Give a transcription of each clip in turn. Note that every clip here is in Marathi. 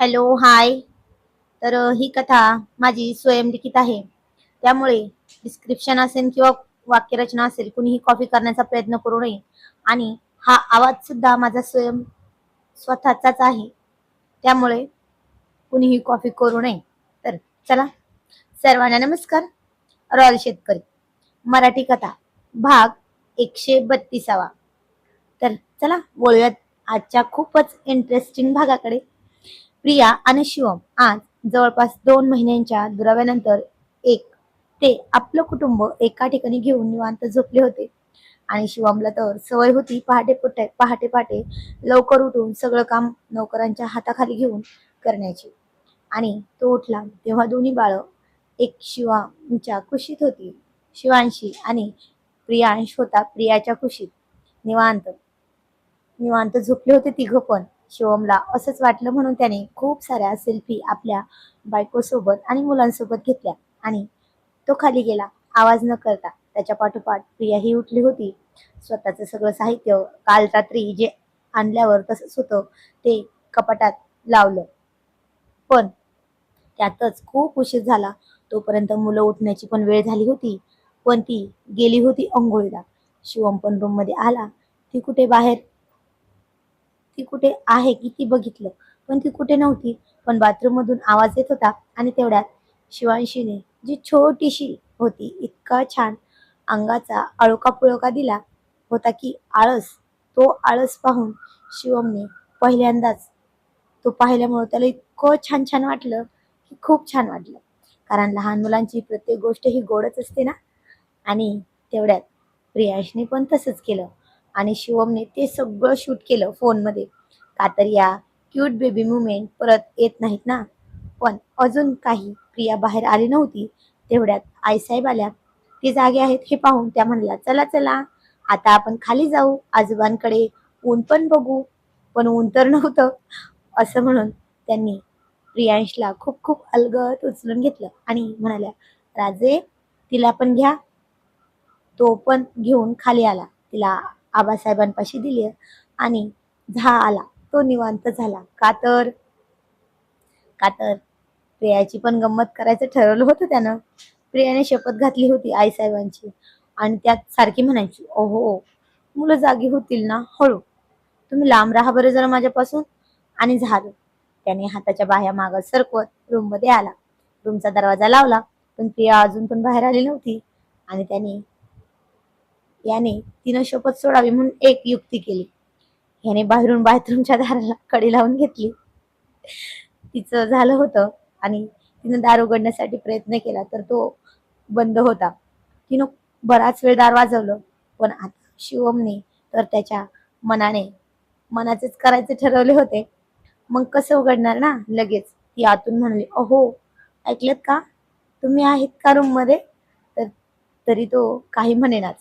हॅलो, हाय. तर ही कथा माझी स्वयंलिखित आहे. त्यामुळे डिस्क्रिप्शन असेल किंवा वाक्यरचना असेल, कुणीही कॉपी करण्याचा प्रयत्न करू नये. आणि हा आवाज सुद्धा माझा स्वतःचाच आहे. त्यामुळे कुणीही कॉपी करू नये. तर चला, सर्वांना नमस्कार. रॉयल शेतकरी मराठी कथा भाग 132. तर चला बोलूयात आजच्या खूपच इंटरेस्टिंग भागाकडे. प्रिया आणि शिवम आज जवळपास 2 महिन्यांच्या दुराव्यानंतर एक ते आपलं कुटुंब एका ठिकाणी घेऊन निवांत झोपले होते. आणि शिवमला तर सवय होती पहाटे पहाटे पहाटे लवकर उठून सगळं काम नोकरांच्या हाताखाली घेऊन करण्याची. आणि तो उठला तेव्हा दोन्ही बाळ एक शिवांच्या कुशीत होती. शिवांशी आणि प्रियांश होता प्रियाच्या कुशीत. निवांत निवांत झोपले होते तिघं पण. शिवमला असंच वाटलं म्हणून त्याने खूप साऱ्या सेल्फी आपल्या बायकोसोबत आणि मुलांसोबत घेतल्या आणि तो खाली गेला आवाज न करता. त्याच्या पाठोपाठ प्रियाही उठली होती. स्वतःचं सगळं साहित्य काल रात्री जे आणल्यावर तसंच होतं ते कपाटात लावलं. पण त्यातच खूप उशीर झाला. तोपर्यंत मुलं उठण्याची पण वेळ झाली होती. पण ती गेली होती अंघोळीला. शिवम पण रूम मध्ये आला. ती कुठे आहे किती बघितलं पण ती कुठे नव्हती. पण बाथरूम मधून आवाज येत होता आणि तेवढ्यात शिवांशीने जी छोटीशी होती इतका छान अंगाचा अळोका पुळोका दिला होता की तो आळस पाहून शिवमने पहिल्यांदाच तो पाहिल्यामुळे त्याला इतकं छान छान वाटलं की खूप छान वाटलं. कारण लहान मुलांची प्रत्येक गोष्ट ही गोडच असते ना. आणि तेवढ्यात प्रियांशने पण तसंच केलं आणि शिवमने ते सगळं शूट केलं फोनमध्ये. का तर या क्यूट बेबी मुमेंट परत येत नाहीत ना. पण अजून काही प्रिया बाहेर आली नव्हती. तेवढ्यात आईसाहेब आल्या. ते जागे आहेत हे पाहून त्या म्हणल्या, चला चला आता आपण खाली जाऊ आजोबांकडे, ऊन पण बघू. पण ऊन तर नव्हतं. असं म्हणून त्यांनी प्रियांशला खूप खूप अलगद उचलून घेतलं आणि म्हणाल्या, राजे तिला पण घ्या. तो पण घेऊन खाली आला. तिला आबासाहेबांपाशी दिली आणि आला. तो निवांत झाला. का तर प्रियाची पण गंमत करायचं ठरवलं होतं त्यानं. प्रियाने शपथ घातली होती आईसाहेबांची आणि त्यात सारखी म्हणायची, ओहो मुलं जागी होतील ना, हळू तुम्ही लांब राहा बरं जरा माझ्यापासून. आणि झालं. त्याने हाताच्या बाह्या मागं सरकवत रूम मध्ये आला. रूमचा दरवाजा लावला पण प्रिया अजून पण बाहेर आली नव्हती. आणि याने तिनं शपथ सोडावी म्हणून एक युक्ती केली. ह्याने बाहेरून बाथरूमच्या दाराला कडी लावून घेतली. तिचं झालं होतं आणि तिनं दार उघडण्यासाठी प्रयत्न केला तर तो बंद होता. तिनं बराच वेळ दार वाजवलं पण आता शिवमने तर त्याच्या मनाचेच करायचे ठरवले होते. मग कसं उघडणार ना लगेच. ती आतून म्हणली, अहो ऐकलत का, तुम्ही आहेत का रूम मध्ये. तर तरी तो काही म्हणेनाच.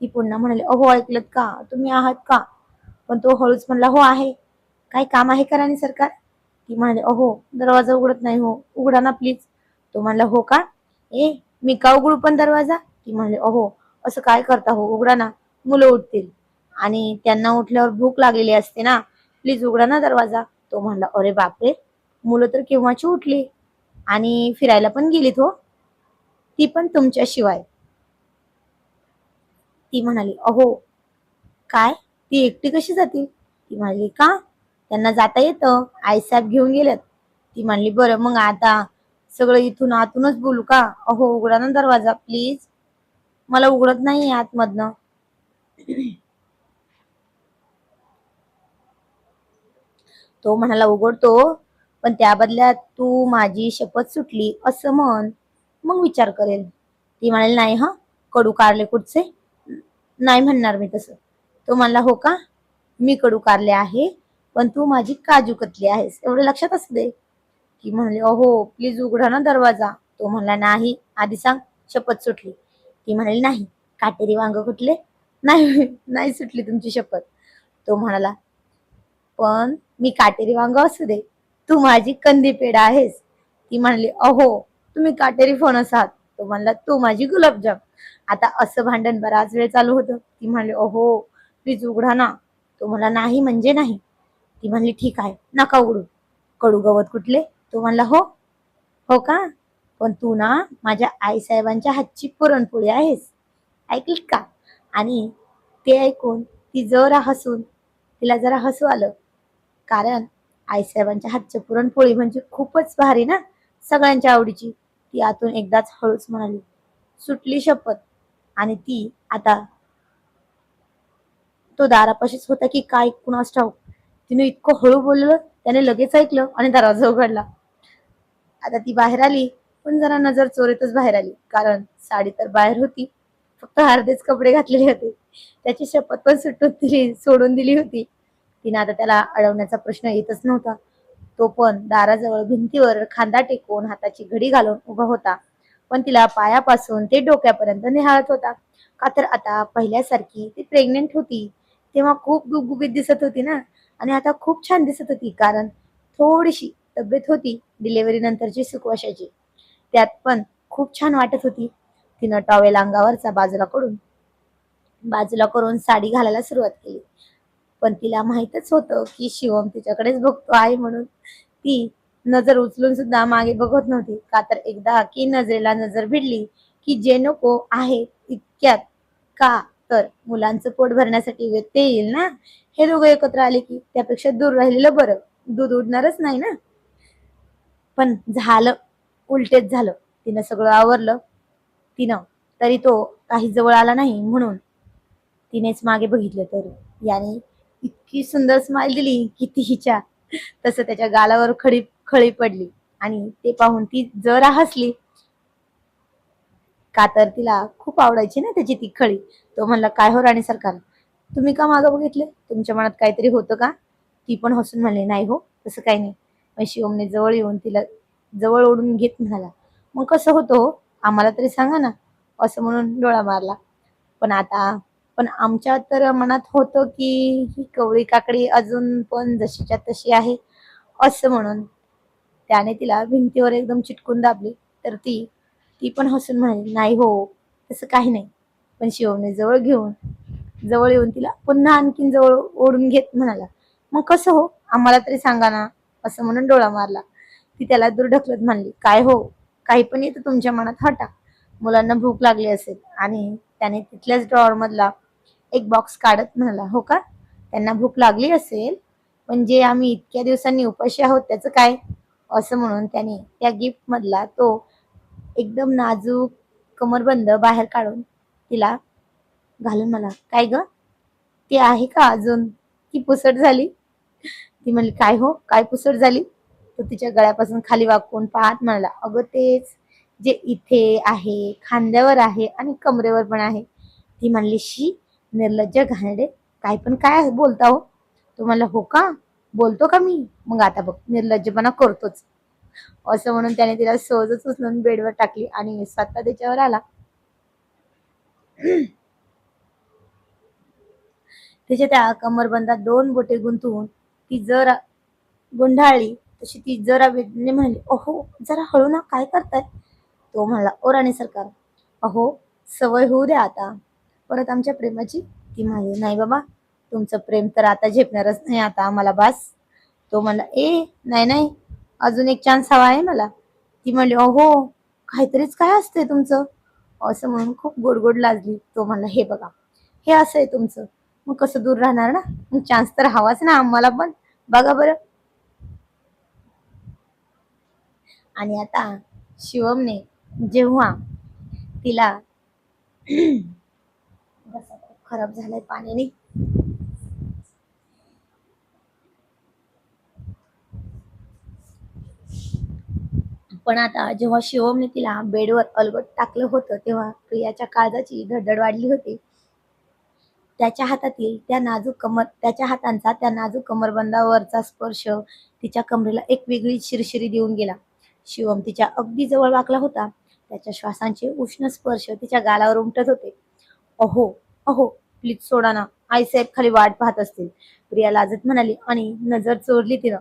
ती पुन्हा म्हणाली, अहो ऐकलत का, तुम्ही आहात का. पण तो हळूच म्हणला, हो आहे. काही काम आहे का राणी सरकार. ती म्हणाली, अहो दरवाजा उघडत नाही हो, उघडा ना प्लीज. तो म्हणला, हो का, मी का उघडू पण दरवाजा. ती म्हणली, अहो असं काय करता हो, उघडा ना, मुलं उठतील आणि त्यांना उठल्यावर भूक लागलेली असते ना, प्लीज उघडा ना दरवाजा. तो म्हणला, अरे बापरे, मुलं तर केव्हाची उठली आणि फिरायला पण गेलीत हो, ती पण तुमच्याशिवाय. ती म्हणाली, अहो काय, ती एकटी कशी जातील. ती म्हणाली, का, त्यांना जाता येतं, आईसाहेब घेऊन गेलेत. ती म्हणली, बरं मग आता सगळं इथून आतूनच बोलू का. अहो उघडा ना दरवाजा प्लीज, मला उघडत नाही आतमधनं. तो म्हणाला, उघडतो पण त्या बदल्यात तू माझी शपथ सुटली असं म्हण, मग विचार करेल. ती म्हणाली, नाही हा, कडू कारले कुठचे, नाही म्हणणार मी तसं. तो म्हणला, हो का, मी कडू कारले आहे पण तू माझी काजू कतली आहेस, एवढं लक्षात असू दे. ती म्हणली, अहो प्लीज उघडा ना दरवाजा. तो म्हणला, नाही आधी सांग शपथ सुटली. ती म्हणाली, नाही. काटेरी वांग कुठले, नाही नाही सुटली तुमची शपथ. तो म्हणाला, पण मी काटेरी वांग असू दे, तू माझी कंदी पेढा आहेस. ती म्हणली, अहो तुम्ही काटेरी फणस आहात. तो म्हणला, तू माझी गुलाबजाम. आता असं भांडण बराच वेळ चालू होतं. ती म्हणली, अहो प्लीज उघडा ना. तो म्हणला, नाही म्हणजे नाही. ती म्हणली, ठीक आहे नका उघडू. कडू गवत कुठले? तो म्हणला हो. हो का? पण तू ना माझ्या आईसाहेबांच्या हातची पुरणपोळी आहेस. ऐकलीत का? आणि ते ऐकून ती जरा हसून तिला जरा हसू आलं. कारण आईसाहेबांच्या हातची पुरणपोळी म्हणजे खूपच भारी ना, सगळ्यांच्या आवडीची. ती आतून एकदाच हळूच म्हणाली, सुटली शपथ. आणि ती आता तो दारापाशीच होता की काय कुणास ठाऊक. तिने इतकं हळू बोललं त्याने लगेच ऐकलं आणि दरवाजा उघडला. आता ती बाहेर आली, पण जरा नजर चोरीतच बाहेर आली. कारण साडी तर बाहेर होती, फक्त अर्धेच कपडे घातलेले होते. त्याची शपथ पण सोडून दिली होती. तिने आता त्याला अडवण्याचा प्रश्न येतच नव्हता. तो पण दाराजवळ भिंतीवर खांदा टेकवून हाताची घडी घालून उभा होता. पण तिला पायापासून ते डोक्यापर्यंत निहाळत होता. का तर आता पहिल्यासारखी ती प्रेग्नेंट होती. तेव्हा खूप गुबगुबीत दिसत होती ना, आणि आता खूप छान दिसत होती. कारण थोडीशी तब्येत होती डिलिव्हरी नंतरची सुकवाशाची. त्यात पण खूप छान वाटत होती. तिनं टॉवेल अंगावरचा बाजूला करून साडी घालायला सुरुवात केली. पण तिला माहीतच होतं की शिवम तिच्याकडेच बघतो आहे म्हणून ती नजर उचलून सुद्धा मागे बघत नव्हती. का तर एकदा की नजरेला नजर भिडली की जे नको आहे इतक्यात, का तर मुलांचं पोट भरण्यासाठी व्यत्यय येईल ना. हे दोघं एकत्र आले की त्यापेक्षा दूर राहिलेलं बरं. दूध उडणारच नाही ना. पण झालं, उलटेच झालं. तिनं सगळं आवरलं. तिनं तरी तो काही जवळ आला नाही म्हणून तिनेच मागे बघितलं. तर याने इतकी सुंदर स्माइल दिली की तिच्या तसं त्याच्या गालावर खळी पडली. आणि ते पाहून ती जरा हसली. का तर तिला खूप आवडायची ना त्याची ती खळी. तो म्हणला, काय हो राणी सरकार, तुम्ही का मागं बघितले? तुमच्या मनात काहीतरी होतं का? ती पण हसून म्हणली, नाही हो, तसं काही नाही. मग शिवमने जवळ येऊन तिला जवळ ओढून घेत म्हणाला, मग कसं होतं हो, आम्हाला तरी सांगा ना. असं म्हणून डोळा मारला. पण आता पण आमच्या तर मनात होतं की ही कवळी काकडी अजून पण जशीच्या तशी आहे, असं म्हणून त्याने तिला भिंतीवर एकदम चिटकून दाबली. तर ती पण हसून म्हणाली, नाही हो, तसं काही नाही. पण शिवमने जवळ येऊन तिला पुन्हा आणखीन जवळ ओढून घेत म्हणाला, मग कसं हो, आम्हाला तरी सांगा ना. असं म्हणून डोळा मारला. ती त्याला दूर ढकलत म्हणली, काय हो, काही पण येतं तुमच्या मनात, हटा. मुलांना भूक लागली असेल. आणि त्याने तिथल्याच ड्रॉवर मधला एक बॉक्स काढत म्हणाला, हो का, त्यांना भूक लागली असेल, म्हणजे आम्ही इतक्या दिवसांनी उपाशी आहोत त्याचं काय. असं म्हणून त्याने त्या गिफ्ट मधला तो एकदम नाजूक कमरबंद बाहेर काढून तिला घालून मला, काय ग, ती आहे का अजून की पुसट झाली? ती म्हणली, काय हो, काय पुसट झाली? तो तिच्या गळ्यापासून खाली वाकून पाहत म्हणाला, अगं तेच जे इथे आहे, खांद्यावर आहे आणि कमरेवर पण आहे. ती म्हणली, शी, निर्लज्ज घाणेरडे, काय पण काय बोलता हो? तो म्हणला, हो का, बोलतो का मी? मग आता बघ, निर्लज्जपणा करतोच. असं म्हणून त्याने तिला सहजच उचलून बेडवर टाकली आणि स्वतः त्याच्यावर आला. तिच्या त्या कमरबंदात दोन बोटे गुंतवून ती जरा गुंडाळली. तशी ती जरा वेदने म्हणली, अहो जरा हळू ना, काय करताय? तो म्हणला, ओ राणी सरकार, अहो सवय होऊ द्या आता परत आमच्या प्रेमाची. ती म्हणाली, नाही बाबा, तुमचं प्रेम तर आता झेपणारच नाही आता आम्हाला, बास. तो म्हणला, नाही नाही, अजून एक चान्स हवा आहे मला. ती म्हणली, अहो काहीतरीच काय असतंय तुमचं. असं म्हणून खूप गोड गोड लाजली. तो म्हणला, हे बघा, हे असं आहे तुमचं, मग कसं दूर राहणार ना, मग चान्स तर हवाच ना आम्हाला पण, बघा बरं. आणि आता शिवमने जेव्हा तिला घसा खूप खराब झालाय पाण्याने. पण आता जेव्हा शिवमने तिला बेडवर अलगट टाकलं होतं तेव्हा प्रियाच्या काळजाची धडधड वाढली होती. त्याच्या हातांचा त्या नाजूक कमरबंदावरचा स्पर्श तिच्या कमरेला एक वेगळी शिरशिरी देऊन गेला. शिवम तिच्या अगदी जवळ वाकला होता. त्याच्या श्वासांचे उष्ण स्पर्श तिच्या गालावर उमटत होते. अहो, अहो, प्लीज सोडा ना, आईसाहेब खाली वाट पाहत असतील, प्रिया लाजत म्हणाली आणि नजर चोरली तिनं.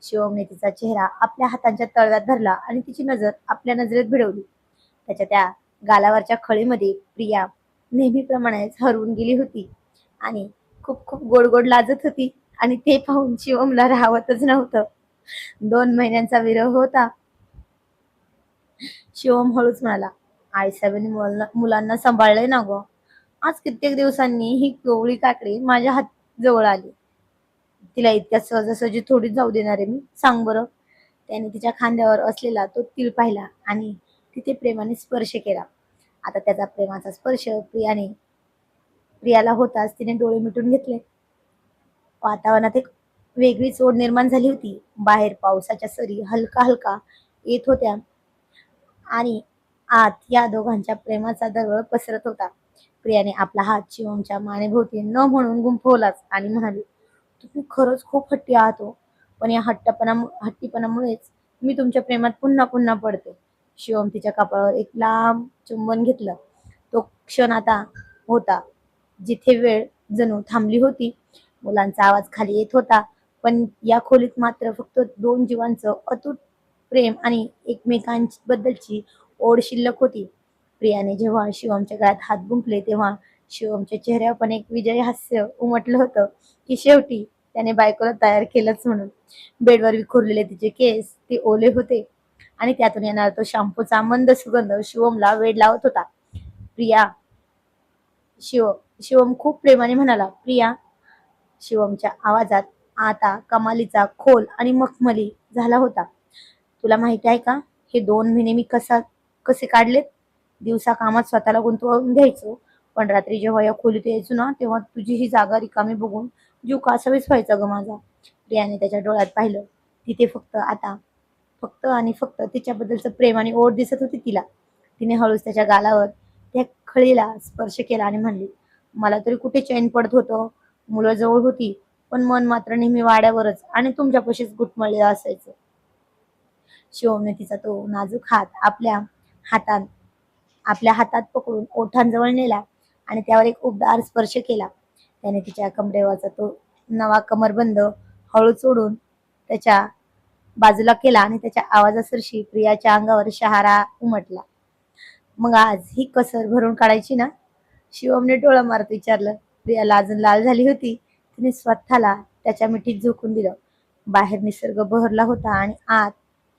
शिवमने तिचा चेहरा आपल्या हातांच्या तळव्यात धरला आणि तिची नजर आपल्या नजरेत भिडवली. त्याच्या त्या गालावरच्या खळीमध्ये प्रिया नेहमीप्रमाणेच हरवून गेली होती आणि खूप खूप गोड गोड लाजत होती. आणि ते पाहून शिवमला राहवतच नव्हतं. 2 महिन्यांचा विरह होता. शिवम हळूच म्हणाला, आईसाहेबांनी मुलांना सांभाळलंय ना गं. आज कित्येक दिवसांनी ही गवळी काकडी माझ्या हात जवळ आली. तिला इतक्या सहजासहजी थोडीच जाऊ देणार आहे मी, सांग बरं. त्याने तिच्या खांद्यावर असलेला तो तीळ पाहिला आणि तिथे प्रेमाने स्पर्श केला. आता त्याचा प्रेमाचा स्पर्श प्रियाला होताच तिने डोळे मिटून घेतले. वातावरणात एक वेगळीच ओढ निर्माण झाली होती. बाहेर पावसाच्या सरी हलका हलका येत होत्या आणि आत या दोघांच्या प्रेमाचा दरवळ पसरत होता. प्रियाने आपला हात शिवमच्या मानेभोवती न म्हणून गुंफवलाच आणि म्हणाली, तुम्ही खरंच खूप हट्टी आहात हो. पण या हट्टीपणामुळेच मी तुमच्या प्रेमात पुन्हा पुन्हा पडते. शिवम तिच्या कपाळावर एक लांब चुंबन घेतलं. तो क्षण आता होता जिथे वेळ जणू थांबली होती. मुलांचा आवाज खाली येत होता, पण या खोलीत मात्र फक्त दोन जीवांचं अतूट प्रेम आणि एकमेकांबद्दलची ओढ शिल्लक होती. प्रियाने जेव्हा शिवमच्या गळ्यात हात गुंफले तेव्हा शिवमच्या चेहऱ्यावर पण एक विजयी हास्य उमटलं होतं की शेवटी त्याने बायकोला तयार केलंच म्हणून. बेडवर विखुरलेले तिचे केस ते ओले होते आणि त्यातून येणारा तो शॅम्पूचा मंद सुगंध शिवमला वेड लावत होता. प्रिया, शिवम खूप प्रेमाने म्हणाला. प्रिया. शिवमच्या आवाजात आता कमालीचा खोल आणि मखमली झाला होता. तुला माहिती आहे का, हे 2 महिने मी कसे काढलेत. दिवसा कामात स्वतःला गुंतवून घ्यायचो, पण रात्री जेव्हा या खोलीत यायचो ना तेव्हा तुझी ही जागा रिकामी बघून जीव कासावीस व्हायचा ग माझा. प्रियाने त्याच्या डोळ्यात पाहिलं. तिथे फक्त आणि फक्त तिच्याबद्दलचं प्रेम आणि ओढ दिसत होती तिला. तिने हळूच त्याच्या गालावर त्या खळीला स्पर्श केला आणि म्हणली, मला तरी कुठे चैन पडत होतं. मुलं जवळ होती, पण मन मात्र नेहमी वाड्यावरच आणि तुमच्यापाशीच गुटमळलेलं असायचं. शिवमने तिचा तो नाजूक हात हातात आपल्या हातात पकडून ओठांजवळ नेला आणि त्यावर एक उबदार स्पर्श केला. त्याने तिच्या कमरेवरचा तो नवा कमरबंद हळू सोडून त्याच्या बाजूला केला आणि त्याच्या आवाजासरशी प्रियाच्या अंगावर शहारा उमटला. मग आज ही कसर भरून काढायची ना. शिवमने डोळा मारत विचारलं. प्रिया लाजून लाल झाली होती. तिने स्वतःला त्याच्या मिठीत झोकून दिलं. बाहेर निसर्ग बहरला होता आणि आत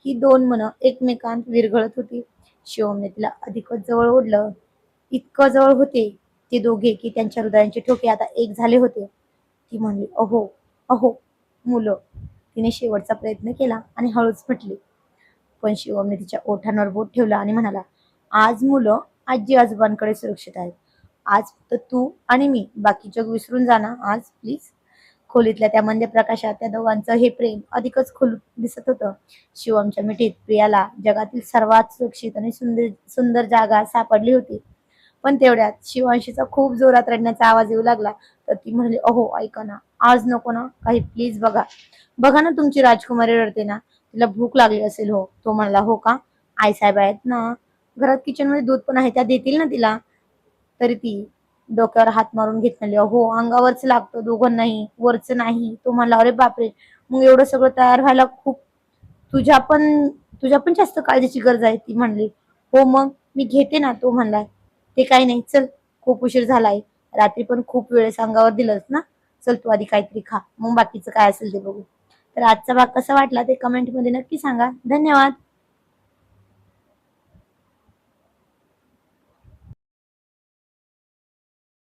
ही दोन मनं एकमेकांत विरघळत होती. शिवमने तिला अधिकच जवळ ओढलं. इतकं जवळ होते ते दोघे की त्यांच्या हृदयांचे ठोके आता एक झाले होते. ती म्हणली, अहो अहो मुलं. तिने शेवटचा प्रयत्न केला आणि हळूच म्हटली. पण शिवमने तिच्या ओठांवर बोट ठेवलं आणि म्हणाला, आज मुलं आजी आजोबांकडे सुरक्षित आहेत. आज फक्त तू आणि मी. बाकी जग विसरून जा ना आज प्लीज. खोलीतल्या त्या मंद प्रकाशात त्या दोघांचं हे प्रेम अधिकच खोल दिसत होतं. शिवमच्या मिठीत प्रियाला जगातील सर्वात सुरक्षित आणि सुंदर जागा सापडली होती. पण तेवढ्यात शिवांशीचा खूप जोरात रडण्याचा आवाज येऊ लागला. तर ती म्हणली, अहो ऐका ना, आज नको ना काही, प्लीज बघा. बघा ना तुमची राजकुमारी रडते ना, तिला भूक लागली असेल. हो. तो म्हणला, हो का. आईसाहेब आहेत ना घरात, किचन मध्ये दूध पण आहे, त्या देतील ना तिला. तरी ती डोक्यावर हात मारून घेत म्हणली, हो अंगावरच लागतं दोघांनाही, वरच नाही. तो म्हणला, अरे बापरे, मग एवढं सगळं तयार व्हायला खूप तुझ्या पण जास्त काळजीची गरज आहे. ती म्हणली, हो मग मी घेते ना. तो म्हणला, ते काही नाही, चल खूप उशीर झालाय. रात्री पण खूप वेळेस अंगावर दिलंस ना. चल तू आधी काहीतरी खा, मग बाकीचं काय असेल ते बघू. तर आजचा भाग कसा वाटला ते कमेंट मध्ये नक्की सांगा. धन्यवाद.